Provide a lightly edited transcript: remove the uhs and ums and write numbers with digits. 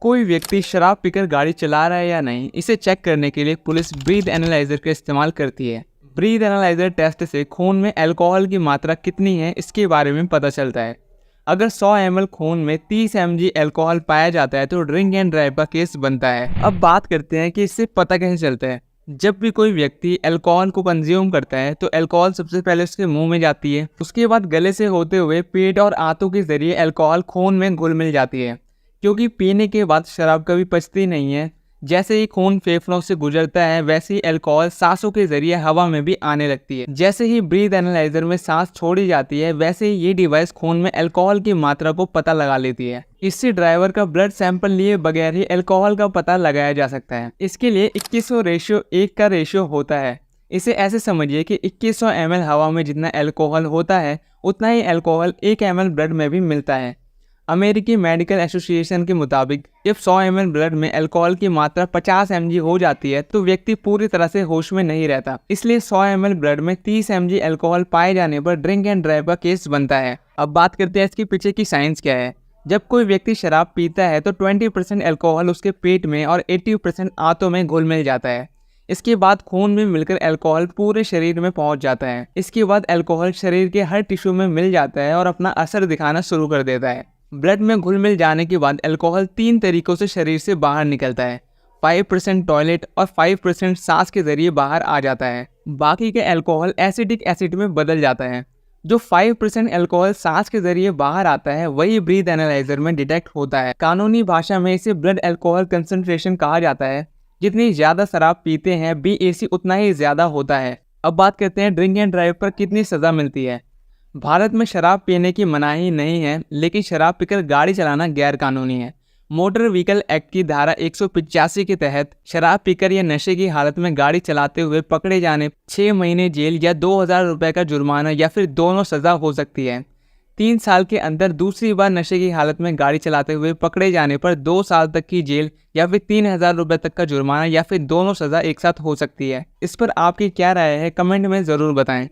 कोई व्यक्ति शराब पीकर गाड़ी चला रहा है या नहीं, इसे चेक करने के लिए पुलिस ब्रीथ एनालाइजर का इस्तेमाल करती है। ब्रीथ एनालाइजर टेस्ट से खून में अल्कोहल की मात्रा कितनी है इसके बारे में पता चलता है। अगर 100 ml खून में 30 mg अल्कोहल पाया जाता है तो ड्रिंक एंड ड्राइव का केस बनता है। अब बात करते हैं कि इससे पता कैसे चलता है। जब भी कोई व्यक्ति अल्कोहल को कंज्यूम करता है तो अल्कोहल सबसे पहले उसके मुंह में जाती है, उसके बाद गले से होते हुए पेट और आंतों के जरिए अल्कोहल खून में घुल मिल जाती है। क्योंकि पीने के बाद शराब कभी पचती नहीं है, जैसे ही खून फेफड़ों से गुजरता है वैसे ही अल्कोहल सांसों के जरिए हवा में भी आने लगती है। जैसे ही ब्रीथ एनालाइजर में सांस छोड़ी जाती है वैसे ही ये डिवाइस खून में अल्कोहल की मात्रा को पता लगा लेती है। इससे ड्राइवर का ब्लड सैंपल लिए बगैर ही अल्कोहल का पता लगाया जा सकता है। इसके लिए 2100:1 का रेशियो होता है। इसे ऐसे समझिए कि 2100 ml हवा में जितना अल्कोहल होता है उतना ही अल्कोहल 1 ml ब्लड में भी मिलता है। अमेरिकी मेडिकल एसोसिएशन के मुताबिक जब 100 ml ब्लड में अल्कोहल की मात्रा 50 mg हो जाती है तो व्यक्ति पूरी तरह से होश में नहीं रहता। इसलिए 100 ml ब्लड में 30 mg अल्कोहल पाए जाने पर ड्रिंक एंड ड्राइव का केस बनता है। अब बात करते हैं इसके पीछे की साइंस क्या है। जब कोई व्यक्ति शराब पीता है तो 20% अल्कोहल उसके पेट में और 80% आंतों में घुल मिल जाता है। इसके बाद खून में मिलकर अल्कोहल पूरे शरीर में पहुंच जाता है। इसके बाद अल्कोहल शरीर के हर टिश्यू में मिल जाता है और अपना असर दिखाना शुरू कर देता है। ब्लड में घुल मिल जाने के बाद अल्कोहल 3 तरीकों से शरीर से बाहर निकलता है। 5% टॉयलेट और 5% सांस के जरिए बाहर आ जाता है। बाकी के अल्कोहल एसिडिक एसिड में बदल जाता है। जो 5% अल्कोहल सांस के जरिए बाहर आता है वही ब्रीथ एनालाइजर में डिटेक्ट होता है। कानूनी भाषा में इसे ब्लड अल्कोहल कंसंट्रेशन कहा जाता है। जितनी ज़्यादा शराब पीते हैं BAC उतना ही ज़्यादा होता है। अब बात करते हैं ड्रिंक एंड ड्राइव पर कितनी सज़ा मिलती है। भारत में शराब पीने की मनाही नहीं है, लेकिन शराब पीकर गाड़ी चलाना गैर कानूनी है। मोटर व्हीकल एक्ट की धारा 185 के तहत शराब पीकर या नशे की हालत में गाड़ी चलाते हुए पकड़े जाने 6 महीने जेल या 2000 रुपये का जुर्माना या फिर दोनों सज़ा हो सकती है। 3 साल के अंदर दूसरी बार नशे की हालत में गाड़ी चलाते हुए पकड़े जाने पर 2 साल तक की जेल या फिर 3000 रुपये तक का जुर्माना या फिर दोनों सज़ा एक साथ हो सकती है। इस पर आपकी क्या राय है, कमेंट में ज़रूर बताएं।